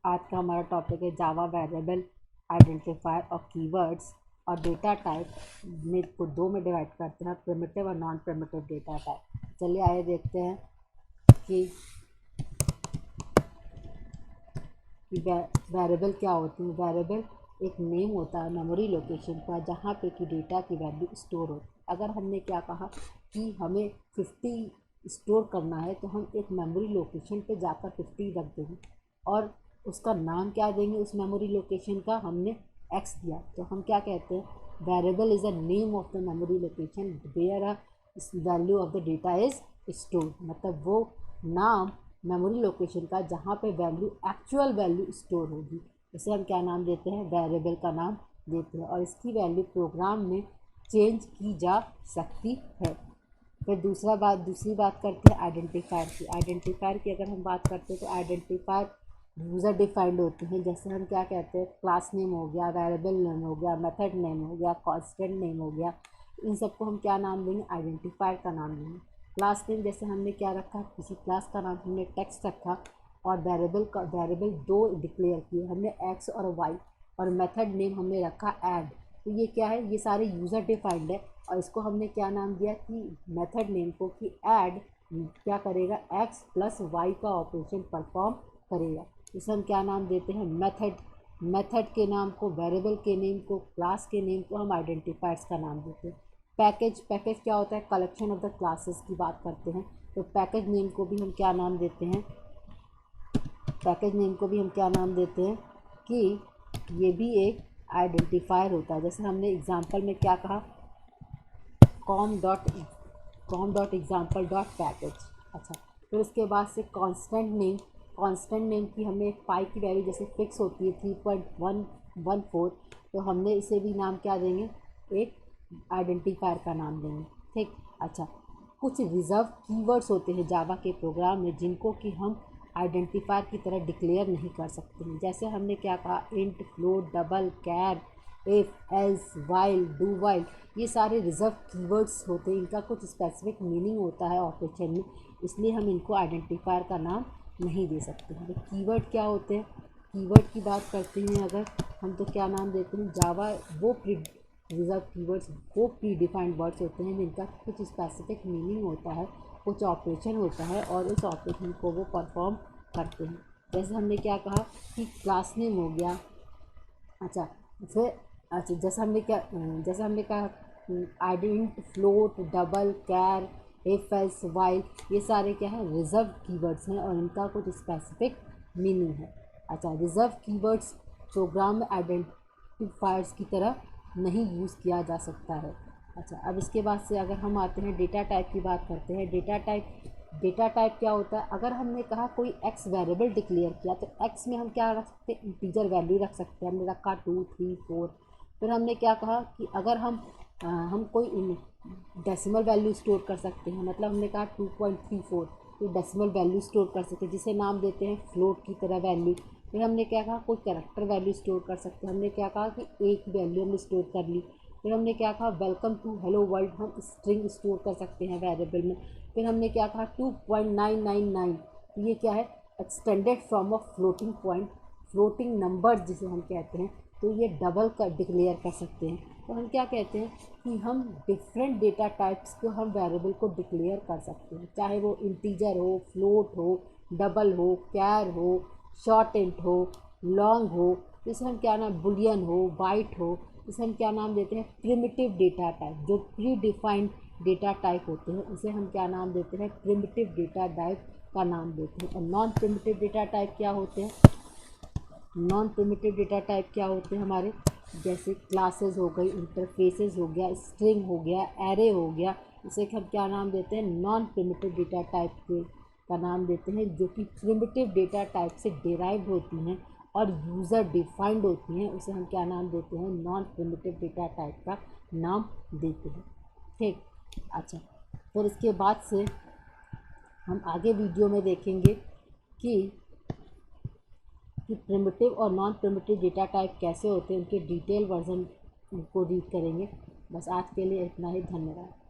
आज का हमारा टॉपिक है जावा वेरिएबल आइडेंटिफायर और कीवर्ड्स और डेटा टाइप में को दो में डिवाइड करते हैं, प्रिमिटिव और नॉन प्रिमिटिव डेटा टाइप। चलिए आइए देखते हैं कि वेरिएबल क्या होती है। वेरिएबल एक नेम होता है मेमोरी लोकेशन का जहाँ पे कि डेटा की वैल्यू स्टोर होती है। अगर हमने क्या कहा कि हमें 50 स्टोर करना है तो हम एक मेमोरी लोकेशन पे जाकर 50 रख देंगे और उसका नाम क्या देंगे, उस मेमोरी लोकेशन का हमने एक्स दिया तो हम क्या कहते हैं, variable is a name of the memory location where a value of the data is store. मतलब वो नाम मेमोरी लोकेशन का जहाँ पे वैल्यू एक्चुअल वैल्यू स्टोर होगी उसे हम क्या नाम देते हैं, वेरिएबल का नाम देते हैं। और इसकी वैल्यू प्रोग्राम में चेंज की जा सकती है। फिर दूसरी बात करते हैं आइडेंटिफायर की। आइडेंटिफायर की अगर हम बात करते हैं तो आइडेंटिफायर यूज़र डिफाइंड होते हैं। जैसे हम क्या कहते हैं, क्लास नेम हो गया, वेरिएबल नेम हो गया, मेथड नेम हो गया, कांस्टेंट नेम हो गया, इन सबको हम क्या नाम देंगे, आइडेंटिफायर का नाम देंगे। क्लास नेम जैसे हमने क्या रखा, किसी क्लास का नाम हमने टेक्स्ट रखा और वेरिएबल दो डिक्लेयर किए हमने, एक्स और वाई, और मेथड नेम हमने रखा ऐड। तो ये क्या है, ये सारे यूज़र डिफाइंड है और इसको हमने क्या नाम दिया कि मेथड नेम को कि ऐड क्या करेगा, एक्स प्लस वाई का ऑपरेशन परफॉर्म करेगा। इसे हम क्या नाम देते हैं, मेथड। मेथड के नाम को, वेरिएबल के नेम को, क्लास के नेम को हम आइडेंटिफायर्स का नाम देते हैं। पैकेज क्या होता है, कलेक्शन ऑफ द क्लासेस की बात करते हैं तो पैकेज नेम को भी हम क्या नाम देते हैं, पैकेज नेम को भी हम क्या नाम देते हैं कि ये भी एक आइडेंटिफायर होता है। जैसे हमने एग्जांपल में क्या कहा, com dot example dot package. अच्छा, फिर उसके बाद से कांस्टेंट नेम की हमें एक पाई की वैल्यू जैसे फिक्स होती है 3.114, तो हमने इसे भी नाम क्या देंगे, एक आइडेंटिफायर का नाम देंगे। ठीक। अच्छा, कुछ रिजर्व कीवर्ड्स होते हैं जावा के प्रोग्राम में जिनको कि हम आइडेंटिफायर की तरह डिक्लेयर नहीं कर सकते हैं। जैसे हमने क्या कहा, int, float, double, char, if, else, while, do while, ये सारे रिजर्व कीवर्ड्स होते हैं। इनका कुछ स्पेसिफिक मीनिंग होता है ऑपरेशन में, इसलिए हम इनको आइडेंटिफायर का नाम नहीं दे सकते हैं। तो कीवर्ड क्या होते हैं, कीवर्ड की बात करते हैं अगर हम तो क्या नाम देते हैं, जावा वो रिजर्व कीवर्ड्स वो प्री डिफाइंड वर्ड्स होते हैं जिनका कुछ स्पेसिफिक मीनिंग होता है, कुछ ऑपरेशन होता है और उस ऑपरेशन को वो परफॉर्म करते हैं। जैसे हमने क्या कहा कि क्लास नेम हो गया। अच्छा, फिर जैसे हमने कहा ident, float, double, char, if, else, while, ये सारे क्या है, रिजर्व कीवर्ड्स हैं और इनका कुछ स्पेसिफिक मीनिंग है। अच्छा, रिजर्व कीवर्ड्स प्रोग्राम में आइडेंटिफायर्स की तरह नहीं यूज़ किया जा सकता है। अच्छा, अब इसके बाद से अगर हम आते हैं डेटा टाइप की बात करते हैं। डेटा टाइप क्या होता है, अगर हमने कहा कोई एक्स वेरिएबल डिक्लेयर किया तो एक्स में हम क्या रख सकते हैं, इंटीजर वैल्यू रख सकते हैं। हमने रखा 2, 3, 4। फिर हमने क्या कहा कि अगर हम कोई डेसिमल वैल्यू स्टोर कर सकते हैं, मतलब हमने कहा 2.34, तो डेसिमल वैल्यू स्टोर कर सकते हैं जिसे नाम देते हैं फ्लोट की तरह वैल्यू। फिर हमने क्या कहा, कोई कैरेक्टर वैल्यू स्टोर कर सकते हैं। हमने क्या कहा कि एक वैल्यू हमने स्टोर कर ली। फिर हमने क्या कहा, वेलकम टू हेलो वर्ल्ड, हम स्ट्रिंग स्टोर कर सकते हैं वेरिएबल में। फिर हमने क्या कहा, 2.999, तो ये क्या है, extended from of floating point, floating number जिसे हम कहते हैं, तो ये डबल का डिक्लेयर कर सकते हैं। तो हम क्या कहते हैं कि हम डिफरेंट डेटा टाइप्स को हम वेरिएबल को डिक्लेयर कर सकते हैं, चाहे वो इंटीजर हो, फ्लोट हो, डबल हो, कैर हो, शॉर्ट इंट हो, लॉन्ग हो, इसे हम क्या नाम, बुलियन हो, बाइट हो, इसे हम क्या नाम देते हैं, प्रिमिटिव डेटा टाइप। जो प्री डिफाइंड डेटा टाइप होते हैं उसे हम क्या नाम देते हैं, प्रिमिटिव डेटा टाइप का नाम देते हैं। और नॉन प्रिमिटिव डेटा टाइप क्या होते हैं, नॉन प्रिमिटिव डेटा टाइप क्या होते हैं हमारे, जैसे क्लासेस हो गई, इंटरफेसेस हो गया, स्ट्रिंग हो गया, एरे हो गया, इसे हम क्या नाम देते हैं, नॉन प्रिमिटिव डेटा टाइप के का नाम देते हैं, जो कि प्रिमिटिव डेटा टाइप से डिराइव्ड होती हैं और यूज़र डिफाइंड होती हैं, उसे हम क्या नाम देते हैं, नॉन प्रिमिटिव डेटा टाइप का नाम देते हैं। ठीक। अच्छा, फिर इसके बाद से हम आगे वीडियो में देखेंगे कि प्रिमिटिव और नॉन प्रिमिटिव डेटा टाइप कैसे होते हैं, उनके डिटेल वर्जन को रीड करेंगे। बस आज के लिए इतना ही, धन्यवाद।